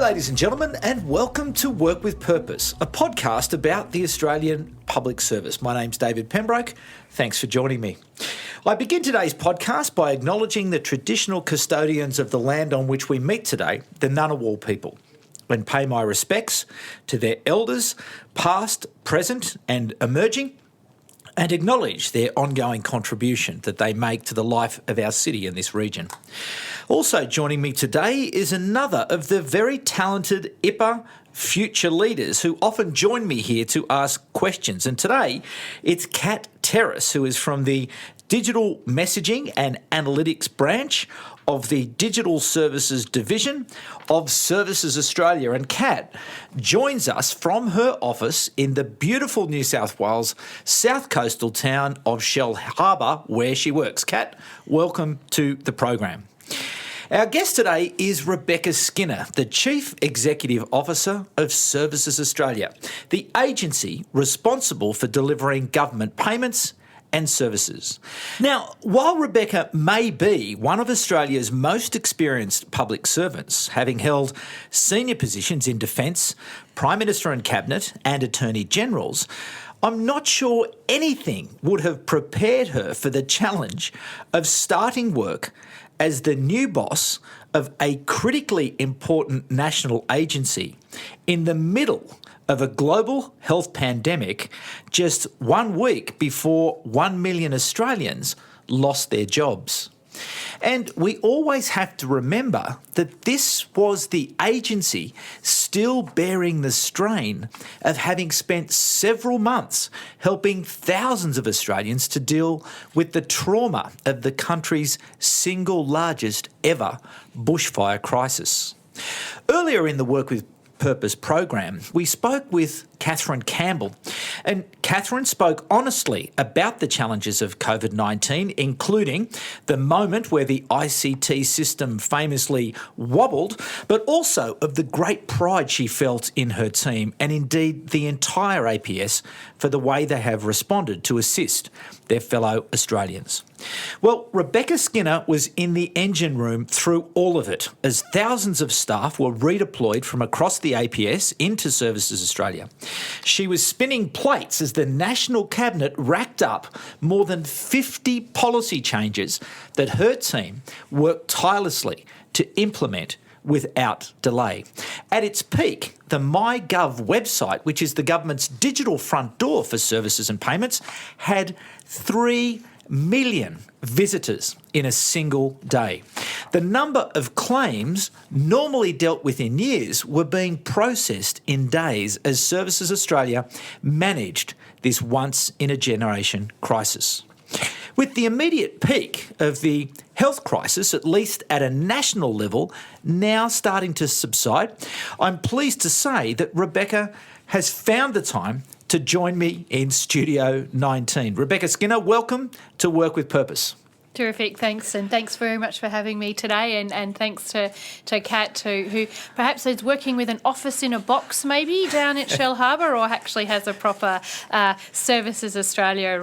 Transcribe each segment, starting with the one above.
ladies and gentlemen, and welcome to Work with Purpose, a podcast about the Australian Public Service. My name's David Pembroke. Thanks for joining me. I begin today's podcast by acknowledging the traditional custodians of the land on which we meet today, the Ngunnawal people, and pay my respects to their elders, past, present and emerging, and acknowledge their ongoing contribution that they make to the life of our city in this region. Also joining me today is another of the very talented IPA future leaders who often join me here to ask questions. And today it's Kat Terrace, who is from the Digital Messaging and Analytics branch of the Digital Services Division of Services Australia. And Kat joins us from her office in the beautiful New South Wales south coastal town of Shell Harbour, where she works. Kat, welcome to the program. Our guest today is Rebecca Skinner, the Chief Executive Officer of Services Australia, the agency responsible for delivering government payments and services. Now, while Rebecca may be one of Australia's most experienced public servants, having held senior positions in Defence, Prime Minister and Cabinet and Attorney Generals, I'm not sure anything would have prepared her for the challenge of starting work as the new boss of a critically important national agency in the middle of a global health pandemic, just 1 week before 1 million Australians lost their jobs. And we always have to remember that this was the agency still bearing the strain of having spent several months helping thousands of Australians to deal with the trauma of the country's single largest ever bushfire crisis. Earlier in the Work with Purpose program, we spoke with Catherine Campbell, and Catherine spoke honestly about the challenges of COVID-19, including the moment where the ICT system famously wobbled, but also of the great pride she felt in her team and indeed the entire APS for the way they have responded to assist their fellow Australians. Well, Rebecca Skinner was in the engine room through all of it as thousands of staff were redeployed from across the APS into Services Australia. She was spinning plates as the National Cabinet racked up more than 50 policy changes that her team worked tirelessly to implement without delay. At its peak, the MyGov website, which is the government's digital front door for services and payments, had 3 million visitors in a single day. The number of claims normally dealt with in years were being processed in days as Services Australia managed this once-in-a-generation crisis. With the immediate peak of the health crisis, at least at a national level, now starting to subside, I'm pleased to say that Rebecca has found the time to join me in Studio 19. Rebecca Skinner, welcome to Work with Purpose. Terrific, thanks, and thanks very much for having me today, and thanks to Kat too, who perhaps is working with an office in a box maybe down at Shell Harbour, or actually has a proper Services Australia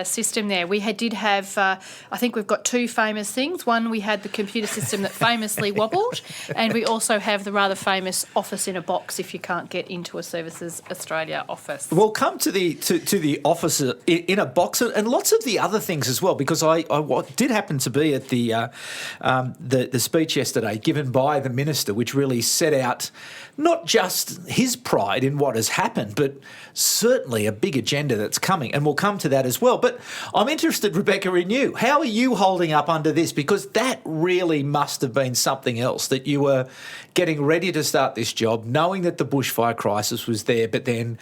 system there. We did have, I think we've got two famous things. One, we had the computer system that famously wobbled, and we also have the rather famous office in a box if you can't get into a Services Australia office. We'll come to the office in a box and lots of the other things as well, because I did happen to be at the speech yesterday given by the Minister, which really set out not just his pride in what has happened, but certainly a big agenda that's coming, and we'll come to that as well. But I'm interested, Rebecca, in you. How are you holding up under this? Because that really must have been something else, that you were getting ready to start this job, knowing that the bushfire crisis was there, but then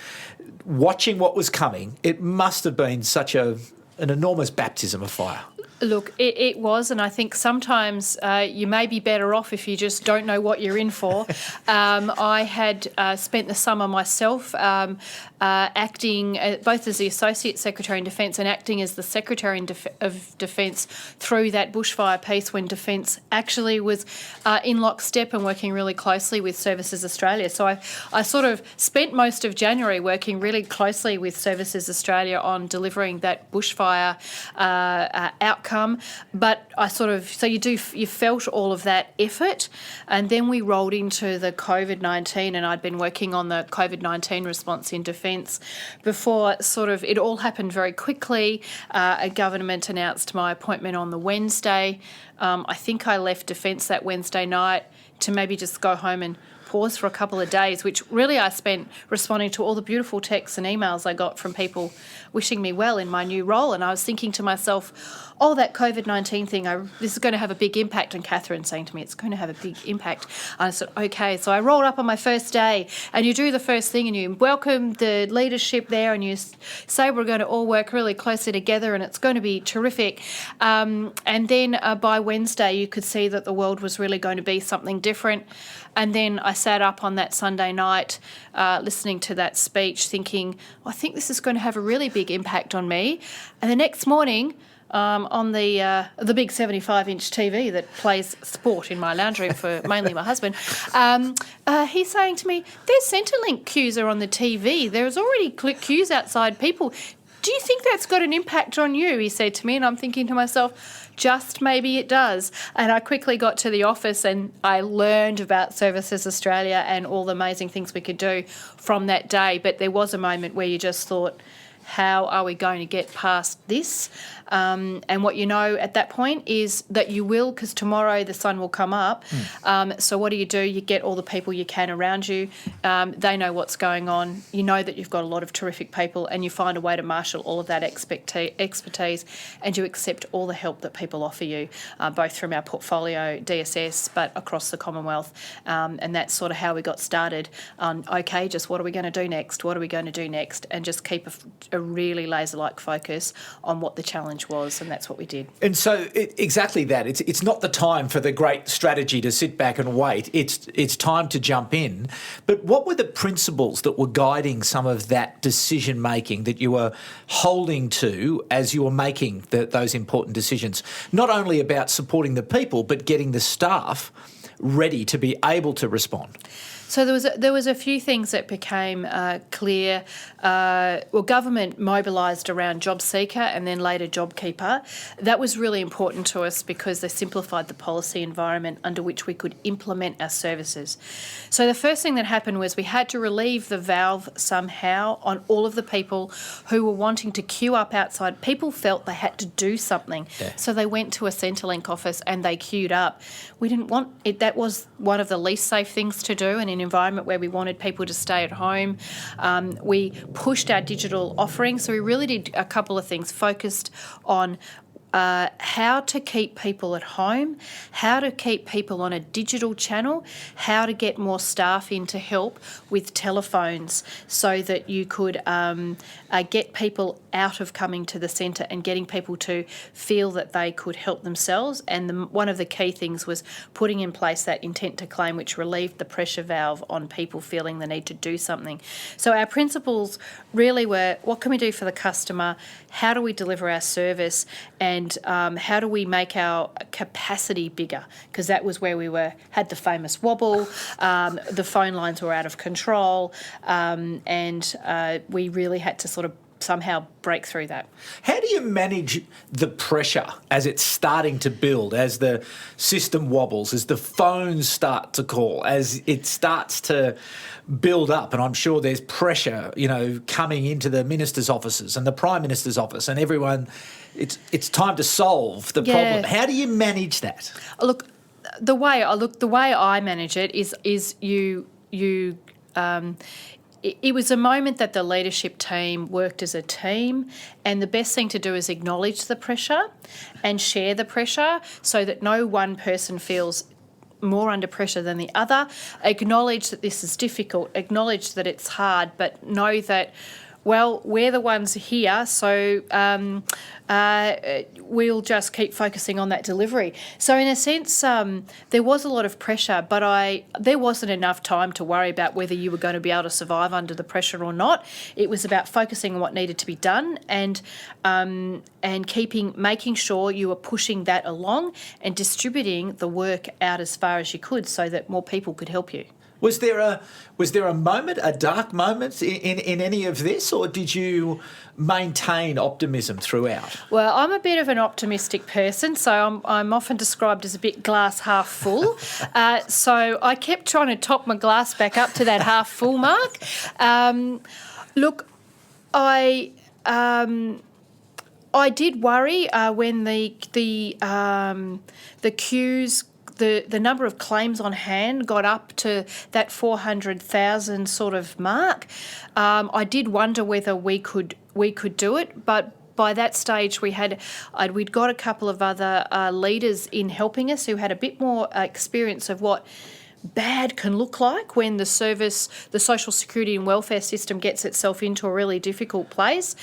watching what was coming. It must have been such an enormous baptism of fire. Look, it was, and I think sometimes you may be better off if you just don't know what you're in for. I had spent the summer myself acting both as the Associate Secretary in Defence and acting as the Secretary of Defence through that bushfire piece when Defence actually was in lockstep and working really closely with Services Australia. So I sort of spent most of January working really closely with Services Australia on delivering that bushfire outcome outcome. But you felt all of that effort, and then we rolled into the COVID-19, and I'd been working on the COVID-19 response in Defence before it all happened very quickly. A government announced my appointment on the Wednesday. I think I left Defence that Wednesday night to maybe just go home and pause for a couple of days, which really I spent responding to all the beautiful texts and emails I got from people wishing me well in my new role. And I was thinking to myself, oh, that COVID-19 thing, this is going to have a big impact. And Catherine saying to me, it's going to have a big impact. And I said, okay. So I rolled up on my first day, and you do the first thing and you welcome the leadership there, and you say we're going to all work really closely together and it's going to be terrific. And then by Wednesday, you could see that the world was really going to be something different. And then I sat up on that Sunday night listening to that speech thinking, I think this is going to have a really big impact on me. And the next morning, on the big 75-inch TV that plays sport in my lounge room for mainly my husband, he's saying to me, there's Centrelink queues are on the TV. There's already queues outside people. Do you think that's got an impact on you? He said to me, and I'm thinking to myself, just maybe it does. And I quickly got to the office and I learned about Services Australia and all the amazing things we could do from that day. But there was a moment where you just thought, how are we going to get past this? And what you know at that point is that you will, because tomorrow the sun will come up. So what do? You get all the people you can around you. They know what's going on. You know that you've got a lot of terrific people, and you find a way to marshal all of that expertise, and you accept all the help that people offer you, both from our portfolio, DSS, but across the Commonwealth. And that's sort of how we got started on, okay, just what are we going to do next? What are we going to do next? And just keep a really laser-like focus on what the challenge was, and that's what we did. And so exactly that. It's not the time for the great strategy to sit back and wait. It's time to jump in. But what were the principles that were guiding some of that decision making that you were holding to as you were making those important decisions? Not only about supporting the people, but getting the staff ready to be able to respond. So there was a few things that became clear. Government mobilised around Job Seeker and then later JobKeeper. That was really important to us because they simplified the policy environment under which we could implement our services. So the first thing that happened was we had to relieve the valve somehow on all of the people who were wanting to queue up outside. People felt they had to do something. Yeah. So they went to a Centrelink office and they queued up. We didn't want it. That was one of the least safe things to do in an environment where we wanted people to stay at home. We pushed our digital offering. So we really did a couple of things, focused on how to keep people at home, how to keep people on a digital channel, how to get more staff in to help with telephones so that you could get people out of coming to the centre and getting people to feel that they could help themselves. And one of the key things was putting in place that intent to claim, which relieved the pressure valve on people feeling the need to do something. So our principles really were, what can we do for the customer? How do we deliver our service? And how do we make our capacity bigger? Because that was where we had the famous wobble, the phone lines were out of control, and we really had to sort of somehow break through that. How do you manage the pressure as it's starting to build, as the system wobbles, as the phones start to call, as it starts to build up? And I'm sure there's pressure, coming into the minister's offices and the Prime Minister's office and everyone. It's time to solve the problem. How do you manage that? Look, the way I manage it is it was a moment that the leadership team worked as a team, and the best thing to do is acknowledge the pressure and share the pressure so that no one person feels more under pressure than the other. Acknowledge that this is difficult, acknowledge that it's hard, but know that, well, we're the ones here, so we'll just keep focusing on that delivery. So in a sense, there was a lot of pressure, but there wasn't enough time to worry about whether you were going to be able to survive under the pressure or not. It was about focusing on what needed to be done and making sure you were pushing that along and distributing the work out as far as you could so that more people could help you. Was there a moment, a dark moment in any of this, or did you maintain optimism throughout? Well, I'm a bit of an optimistic person, so I'm often described as a bit glass half full. So I kept trying to top my glass back up to that half full mark. Look, I did worry when the queues. The number of claims on hand got up to that 400,000 sort of mark. I did wonder whether we could do it, but by that stage we'd got a couple of other leaders in helping us who had a bit more experience of what bad can look like when the social security and welfare system gets itself into a really difficult place.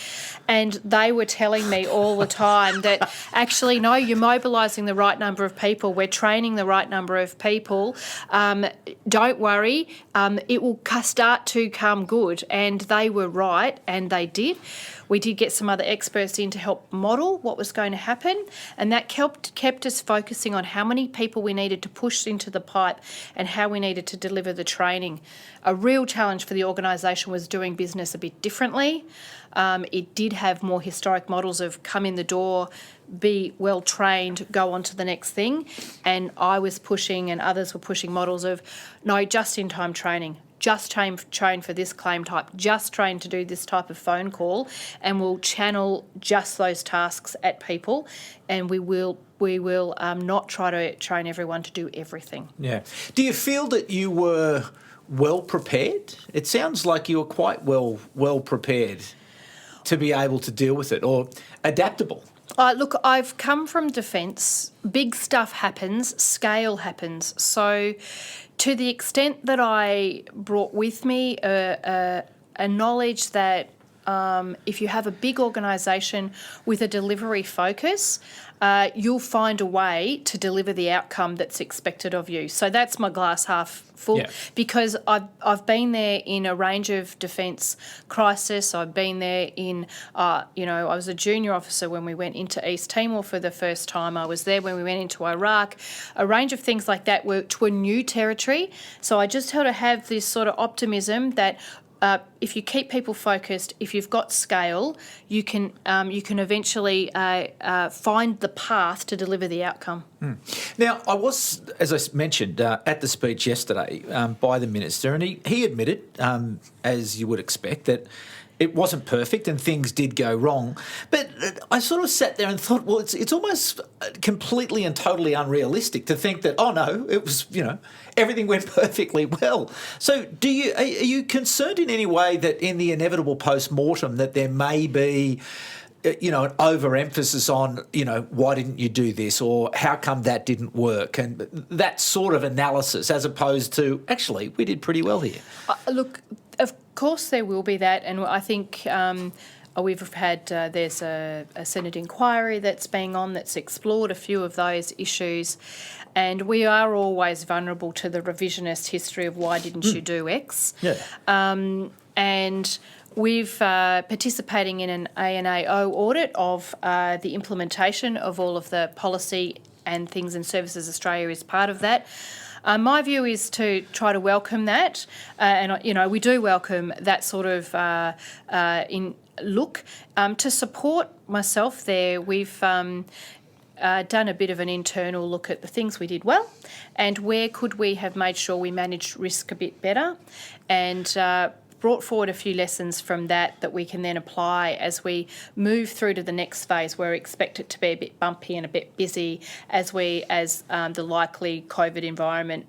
And they were telling me all the time that actually, no, you're mobilising the right number of people, we're training the right number of people, don't worry, it will start to come good. And they were right, and they did. We did get some other experts in to help model what was going to happen, and that kept us focusing on how many people we needed to push into the pipe and how we needed to deliver the training. A real challenge for the organisation was doing business a bit differently. It did have more historic models of come in the door, be well trained, go on to the next thing, and I was pushing and others were pushing models of no, just-in-time training. Just train for this claim type, just train to do this type of phone call, and we'll channel just those tasks at people, and we will not try to train everyone to do everything. Yeah. Do you feel that you were well prepared? It sounds like you were quite well prepared to be able to deal with it, or adaptable. Look, I've come from defence. Big stuff happens, scale happens. So to the extent that I brought with me a knowledge that if you have a big organisation with a delivery focus, you'll find a way to deliver the outcome that's expected of you. So that's my glass half full, because I've been there in a range of defence crisis. I've been there in, I was a junior officer when we went into East Timor for the first time. I was there when we went into Iraq. A range of things like that were new territory. So I just had to have this sort of optimism that if you keep people focused, if you've got scale, you can eventually find the path to deliver the outcome. Now, I was, as I mentioned, at the speech yesterday by the Minister, and he admitted, as you would expect, that it wasn't perfect and things did go wrong. But I sort of sat there and thought, well, it's almost completely and totally unrealistic to think that, oh no, it was, everything went perfectly well. So are you concerned in any way that in the inevitable post-mortem that there may be, an overemphasis on, why didn't you do this, or how come that didn't work, and that sort of analysis, as opposed to, actually, we did pretty well here? Look, of course there will be that, and I think we've had, there's a Senate inquiry that's that's explored a few of those issues, and we are always vulnerable to the revisionist history of why didn't you do X. Yeah. And we've participating in an ANAO audit of the implementation of all of the policy and things and services Australia is part of that. My view is to try to welcome that, and we do welcome that sort of look. To support myself there, we've done a bit of an internal look at the things we did well and where could we have made sure we managed risk a bit better, and brought forward a few lessons from that we can then apply as we move through to the next phase, where we expect it to be a bit bumpy and a bit busy as the likely COVID environment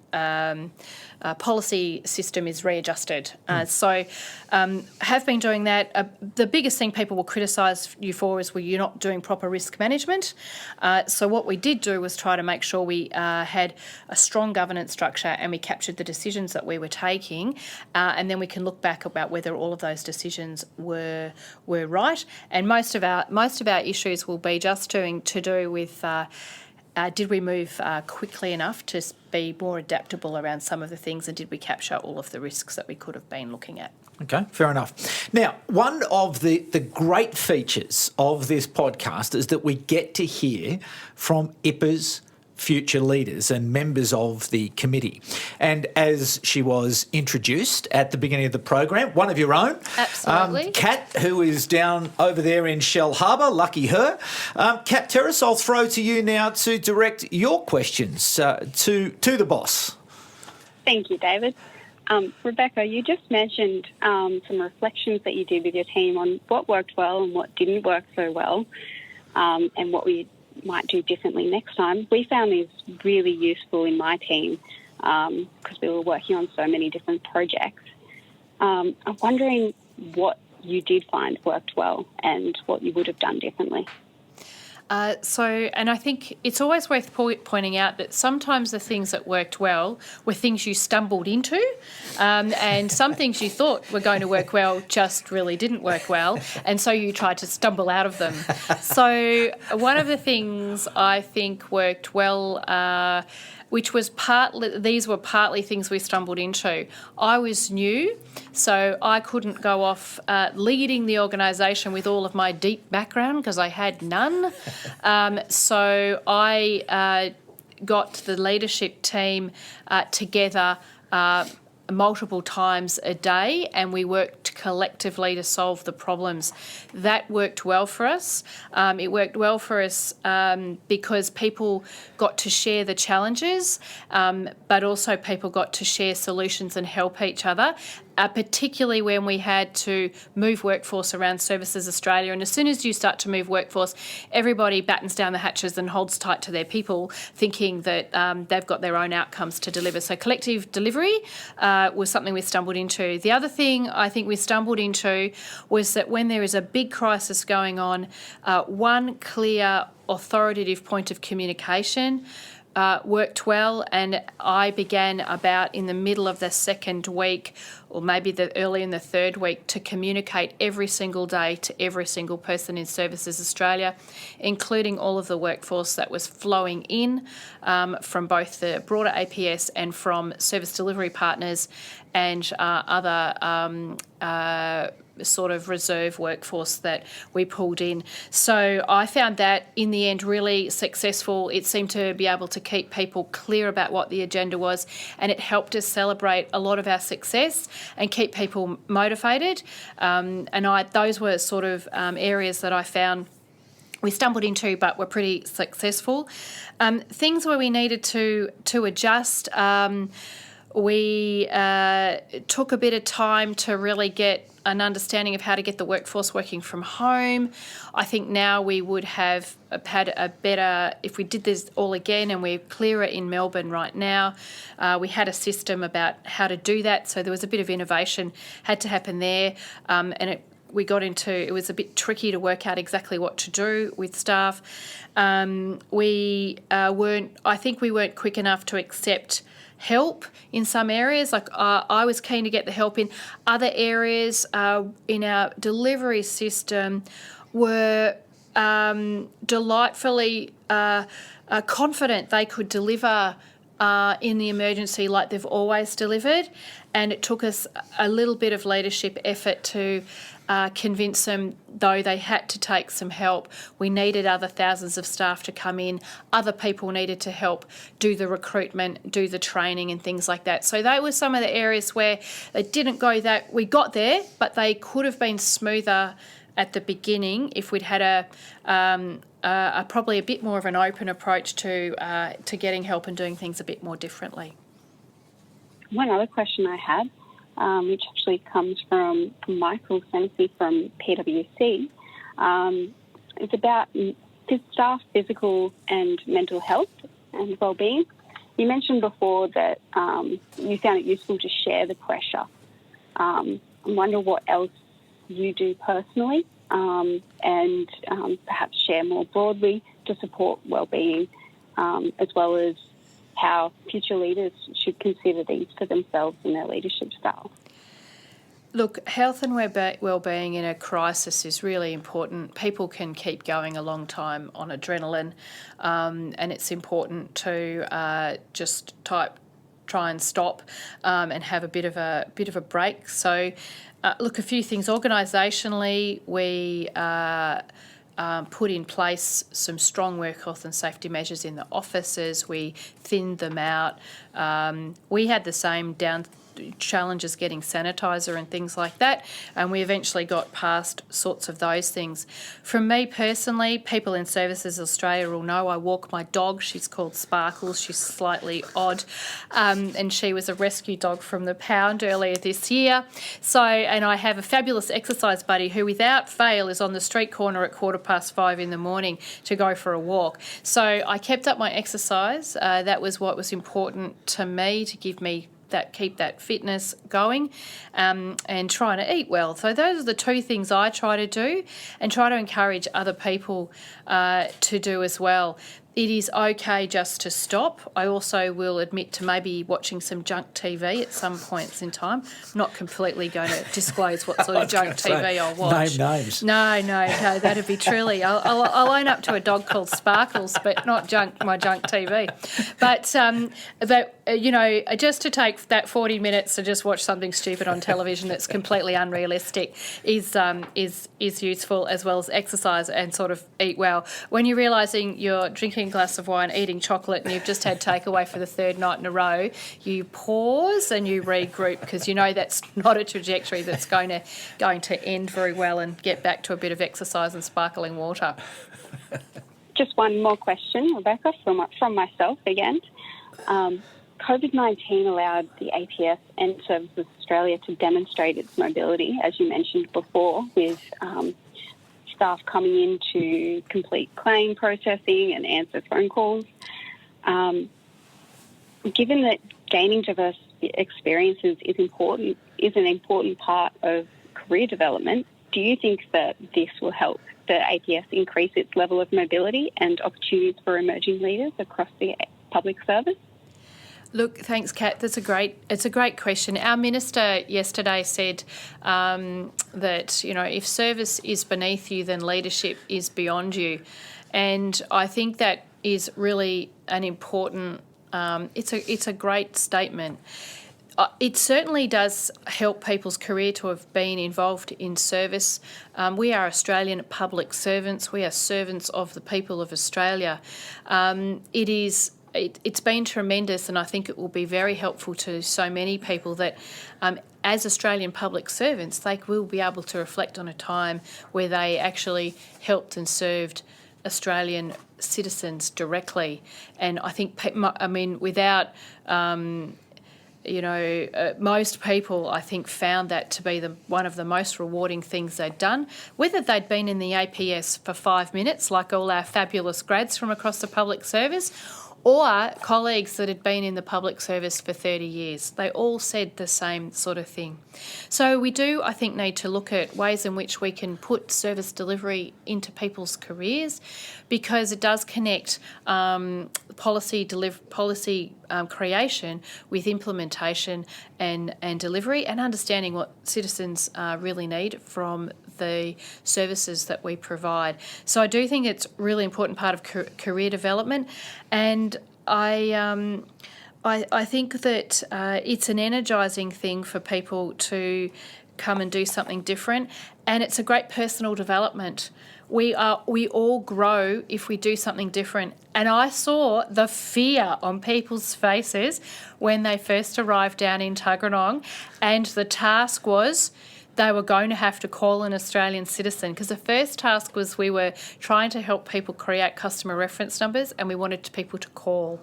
policy system is readjusted. So have been doing that. The biggest thing people will criticise you for is, well, you're not doing proper risk management. So what we did do was try to make sure we had a strong governance structure and we captured the decisions that we were taking, and then we can look back about whether all of those decisions were right. And most of our issues will be just to do with did we move quickly enough to be more adaptable around some of the things, and did we capture all of the risks that we could have been looking at? Okay, fair enough. Now, one of the great features of this podcast is that we get to hear from IPAs future leaders and members of the committee. And as she was introduced at the beginning of the program, one of your own. Absolutely. Kat, who is down over there in Shell Harbour, lucky her. Kat Terrace, I'll throw to you now to direct your questions to the boss. Thank you, David. Rebecca, you just mentioned some reflections that you did with your team on what worked well and what didn't work so well, and what we might do differently next time. We found these really useful in my team because we were working on so many different projects. I'm wondering what you did find worked well and what you would have done differently. And I think it's always worth pointing out that sometimes the things that worked well were things you stumbled into, and some things you thought were going to work well just really didn't work well, and so you tried to stumble out of them. So one of the things I think worked well, which was these were partly things we stumbled into. I was new, so I couldn't go off leading the organisation with all of my deep background because I had none. So I got the leadership team together multiple times a day, and we worked collectively to solve the problems. That worked well for us. It worked well for us because people got to share the challenges, but also people got to share solutions and help each other. Particularly when we had to move workforce around Services Australia. And as soon as you start to move workforce, everybody battens down the hatches and holds tight to their people, thinking that they've got their own outcomes to deliver. So collective delivery was something we stumbled into. The other thing I think we stumbled into was that when there is a big crisis going on, one clear authoritative point of communication worked well, and I began about in the middle of the second week, or maybe early in the third week, to communicate every single day to every single person in Services Australia, including all of the workforce that was flowing in from both the broader APS and from service delivery partners and other sort of reserve workforce that we pulled in. So I found that in the end really successful. It seemed to be able to keep people clear about what the agenda was, and it helped us celebrate a lot of our success and keep people motivated. Those were sort of areas that I found we stumbled into but were pretty successful. Things where we needed to adjust, we took a bit of time to really get an understanding of how to get the workforce working from home. I think now we would have had a better, if we did this all again, and we're clearer in Melbourne right now, we had a system about how to do that. So there was a bit of innovation had to happen there. It was a bit tricky to work out exactly what to do with staff. I think we weren't quick enough to accept help in some areas. Like I was keen to get the help in other areas in our delivery system were delightfully confident they could deliver in the emergency like they've always delivered, and it took us a little bit of leadership effort to convince them, though they had to take some help. We needed other thousands of staff to come in. Other people needed to help do the recruitment, do the training and things like that. So they were some of the areas where they didn't go that we got there, but they could have been smoother at the beginning if we'd had probably a bit more of an open approach to getting help and doing things a bit more differently. One other question I had, which actually comes from Michael Senesi from PwC, is about staff physical and mental health and well-being. You mentioned before that you found it useful to share the pressure. I wonder what else you do personally and perhaps share more broadly to support well-being, as well as how future leaders should consider these for themselves and their leadership style. Look, health and well-being in a crisis is really important. People can keep going a long time on adrenaline, and it's important to just try and stop and have a bit of a break. So, look, a few things. Organisationally, we put in place some strong work health and safety measures in the offices. We thinned them out. We had the same challenges getting sanitizer and things like that, and we eventually got past sorts of those things. From me personally, people in Services Australia will know I walk my dog. She's called Sparkles. She's slightly odd, and she was a rescue dog from the pound earlier this year. And I have a fabulous exercise buddy who without fail is on the street corner at 5:15 in the morning to go for a walk. So I kept up my exercise. That was what was important to me, to keep that fitness going, and trying to eat well. So those are the two things I try to do, and try to encourage other people to do as well. It is okay just to stop. I also will admit to maybe watching some junk TV at some points in time. I'm not completely going to disclose what sort of junk TV I'll watch. Name names. No, that'd be truly. I'll own up to a dog called Sparkles, but not my junk TV. But just to take that 40 minutes to just watch something stupid on television that's completely unrealistic is useful, as well as exercise and sort of eat well. When you're realising you're drinking a glass of wine, eating chocolate, and you've just had takeaway for the third night in a row, you pause and you regroup, because you know that's not a trajectory that's going to end very well, and get back to a bit of exercise and sparkling water. Just one more question, Rebecca, from myself again. COVID-19 allowed the APS and Services Australia to demonstrate its mobility, as you mentioned before, with staff coming in to complete claim processing and answer phone calls. Given that gaining diverse experiences is an important part of career development, do you think that this will help the APS increase its level of mobility and opportunities for emerging leaders across the public service? Look, thanks, Kat. It's a great question. Our minister yesterday said that, if service is beneath you, then leadership is beyond you. And I think that is really an important, it's a great statement. It certainly does help people's career to have been involved in service. We are Australian public servants. We are servants of the people of Australia. It's been tremendous, and I think it will be very helpful to so many people that as Australian public servants, they will be able to reflect on a time where they actually helped and served Australian citizens directly. And I think, without... most people, I think, found that to be one of the most rewarding things they'd done, whether they'd been in the APS for 5 minutes, like all our fabulous grads from across the public service, or colleagues that had been in the public service for 30 years. They all said the same sort of thing. So we do, I think, need to look at ways in which we can put service delivery into people's careers, because it does connect policy creation with implementation and delivery, and understanding what citizens really need from the services that we provide. So I do think it's a really important part of career development, and I think that it's an energising thing for people to come and do something different, and it's a great personal development. We all grow if we do something different. And I saw the fear on people's faces when they first arrived down in Tuggeranong, and the task was they were going to have to call an Australian citizen, because the first task was we were trying to help people create customer reference numbers, and we wanted people to call.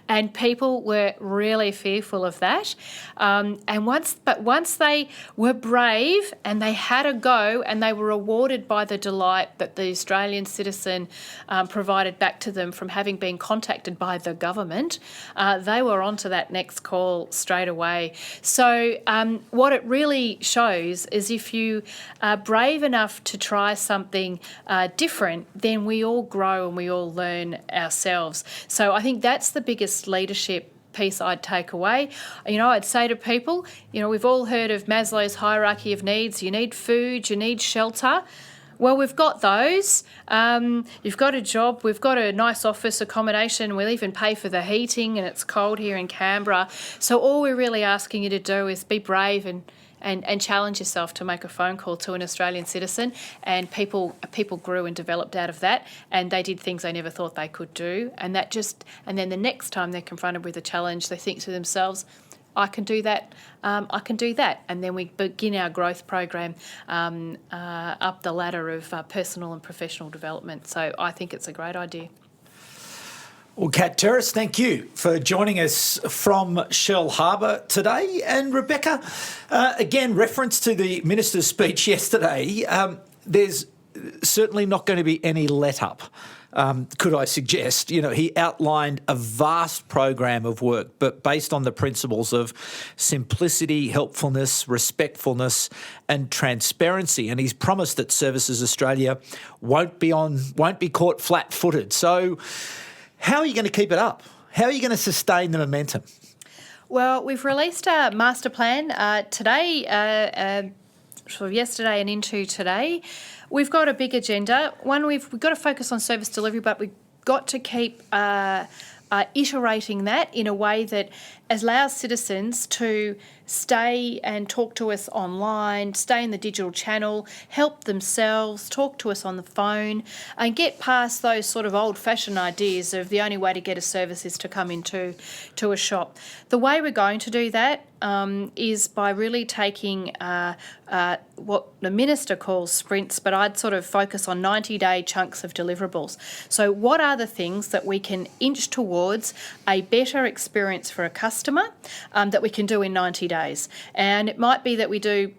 And people were really fearful of that. But once they were brave and they had a go, and they were rewarded by the delight that the Australian citizen provided back to them from having been contacted by the government, they were on to that next call straight away. So what it really shows is if you are brave enough to try something different, then we all grow and we all learn ourselves. So I think that's the biggest leadership piece I'd take away. I'd say to people, we've all heard of Maslow's hierarchy of needs. You need food, you need shelter. Well, we've got those. You've got a job. We've got a nice office accommodation. We'll even pay for the heating, and it's cold here in Canberra. So all we're really asking you to do is be brave and and challenge yourself to make a phone call to an Australian citizen, and people grew and developed out of that, and they did things they never thought they could do, and then the next time they're confronted with a challenge, they think to themselves, I can do that, and then we begin our growth program up the ladder of personal and professional development. So I think it's a great idea. Well, Kat Terrace, thank you for joining us from Shell Harbour today. And Rebecca, again, reference to the Minister's speech yesterday, there's certainly not going to be any let-up, could I suggest. You know, he outlined a vast program of work, but based on the principles of simplicity, helpfulness, respectfulness and transparency. And he's promised that Services Australia won't be caught flat-footed. So how are you going to keep it up? How are you going to sustain the momentum? Well, we've released a master plan today, sort of yesterday and into today. We've got a big agenda. One, we've got to focus on service delivery, but we've got to keep iterating that in a way that allows citizens to stay and talk to us online, stay in the digital channel, help themselves, talk to us on the phone, and get past those sort of old-fashioned ideas of the only way to get a service is to come into a shop. The way we're going to do that is by really taking what the Minister calls sprints, but I'd sort of focus on 90-day chunks of deliverables. So what are the things that we can inch towards a better experience for a customer that we can do in 90 days? And it might be that we do,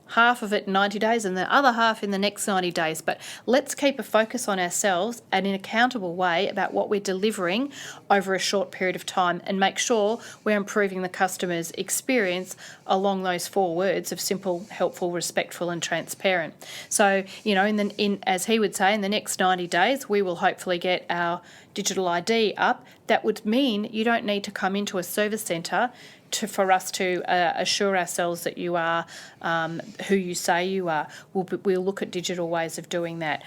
half of it in 90 days and the other half in the next 90 days. But let's keep a focus on ourselves and in an accountable way about what we're delivering over a short period of time, and make sure we're improving the customer's experience along those 4 words of simple, helpful, respectful and transparent. So, as he would say, in the next 90 days, we will hopefully get our digital ID up. That would mean you don't need to come into a service centre for us to assure ourselves that you are who you say you are. We'll look at digital ways of doing that.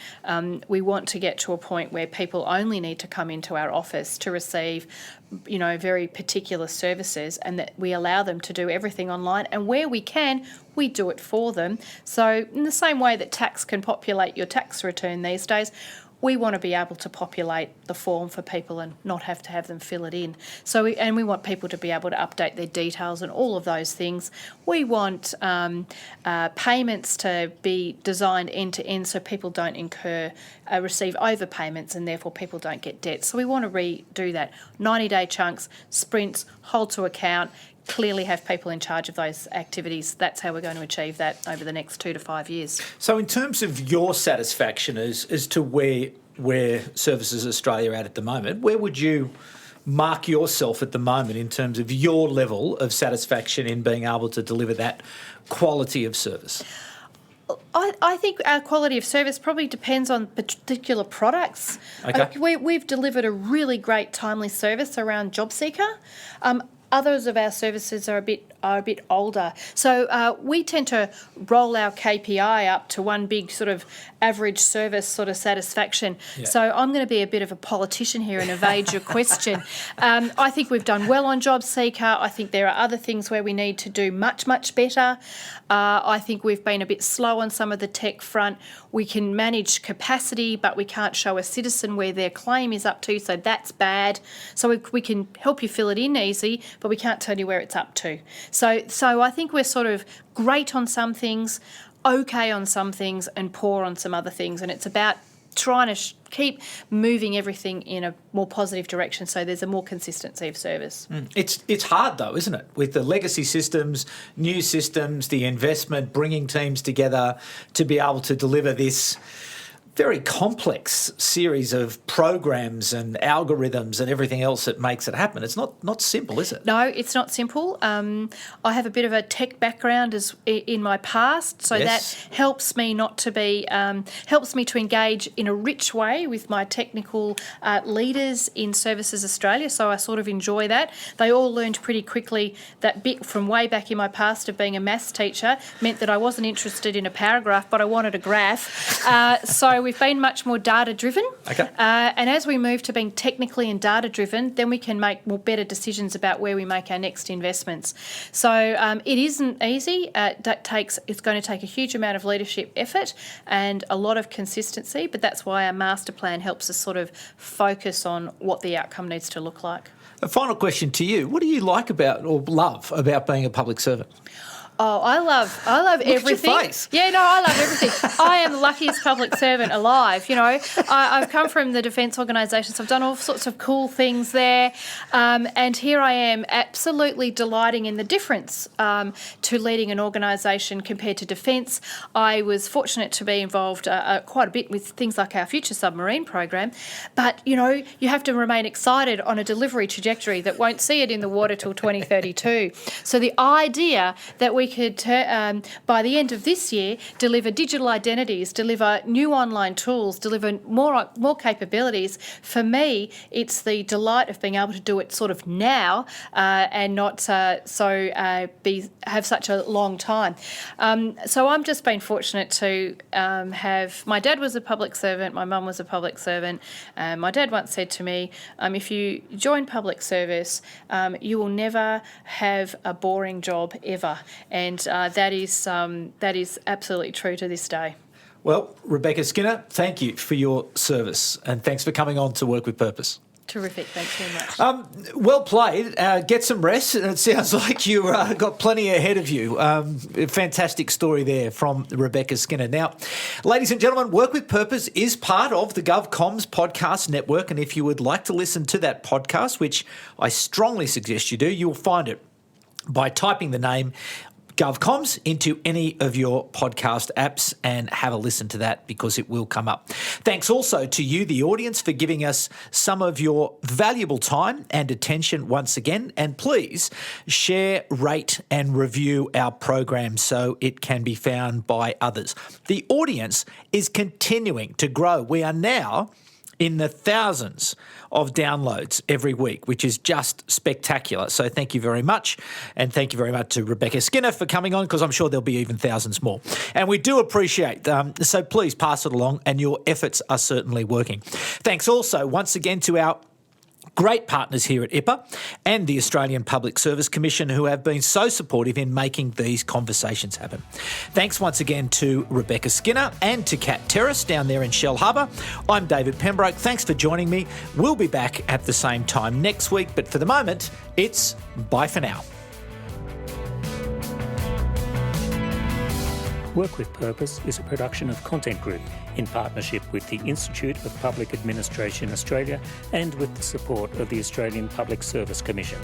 We want to get to a point where people only need to come into our office to receive, very particular services, and that we allow them to do everything online. And where we can, we do it for them. So in the same way that tax can populate your tax return these days, we want to be able to populate the form for people and not have to have them fill it in. So we want people to be able to update their details and all of those things. We want payments to be designed end to end so people don't receive overpayments, and therefore people don't get debt. So we want to redo that. 90-day chunks, sprints, hold to account, clearly have people in charge of those activities. That's how we're going to achieve that over the next 2 to 5 years. So in terms of your satisfaction as to where Services Australia are at the moment, where would you mark yourself at the moment in terms of your level of satisfaction in being able to deliver that quality of service? I think our quality of service probably depends on particular products. Okay. We've delivered a really great timely service around JobSeeker. Others of our services are a bit older. So we tend to roll our KPI up to one big sort of average service sort of satisfaction. Yeah. So I'm going to be a bit of a politician here and evade your question. I think we've done well on JobSeeker. I think there are other things where we need to do much, much better. I think we've been a bit slow on some of the tech front. We can manage capacity, but we can't show a citizen where their claim is up to, so that's bad. So we can help you fill it in easy, but we can't tell you where it's up to. So I think we're sort of great on some things, okay on some things, and poor on some other things. And it's about trying to keep moving everything in a more positive direction so there's a more consistency of service. It's hard though, isn't it? With the legacy systems, new systems, the investment, bringing teams together to be able to deliver this very complex series of programs and algorithms and everything else that makes it happen. It's not simple, is it? No, it's not simple. I have a bit of a tech background in my past, so yes. That helps me helps me to engage in a rich way with my technical leaders in Services Australia. So I sort of enjoy that. They all learned pretty quickly that bit from way back in my past of being a maths teacher meant that I wasn't interested in a paragraph, but I wanted a graph. So we've been much more data-driven. Okay. And as we move to being technically and data-driven, then we can make more better decisions about where we make our next investments. So it isn't easy. It's going to take a huge amount of leadership effort and a lot of consistency, but that's why our master plan helps us sort of focus on what the outcome needs to look like. A final question to you. What do you like about or love about being a public servant? Oh, I love everything. Look at your face. Yeah, no, I love everything. I am the luckiest public servant alive. You know, I've come from the defence organisations. I've done all sorts of cool things there, and here I am, absolutely delighting in the difference to leading an organisation compared to defence. I was fortunate to be involved quite a bit with things like our future submarine program, but you know, you have to remain excited on a delivery trajectory that won't see it in the water till 2032. So the idea that we could, by the end of this year, deliver digital identities, deliver new online tools, deliver more capabilities. For me, it's the delight of being able to do it sort of now and not have such a long time. So I'm just been fortunate to have, my dad was a public servant, my mum was a public servant. My dad once said to me, if you join public service, you will never have a boring job ever. And that is absolutely true to this day. Well, Rebecca Skinner, thank you for your service and thanks for coming on to Work with Purpose. Terrific, thanks very much. Well played. Get some rest. It sounds like you got plenty ahead of you. Fantastic story there from Rebecca Skinner. Now, ladies and gentlemen, Work with Purpose is part of the GovComms podcast network, and if you would like to listen to that podcast, which I strongly suggest you do, you'll find it by typing the name GovComms into any of your podcast apps and have a listen to that because it will come up. Thanks also to you, the audience, for giving us some of your valuable time and attention once again. And please share, rate and review our program so it can be found by others. The audience is continuing to grow. We are now in the thousands of downloads every week, which is just spectacular. So thank you very much. And thank you very much to Rebecca Skinner for coming on, because I'm sure there'll be even thousands more. And we do appreciate, so please pass it along, and your efforts are certainly working. Thanks also once again to our great partners here at IPA and the Australian Public Service Commission, who have been so supportive in making these conversations happen. Thanks once again to Rebecca Skinner and to Kat Terrace down there in Shell Harbour. I'm David Pembroke. Thanks for joining me. We'll be back at the same time next week, but for the moment, it's bye for now. Work with Purpose is a production of Content Group in partnership with the Institute of Public Administration Australia and with the support of the Australian Public Service Commission.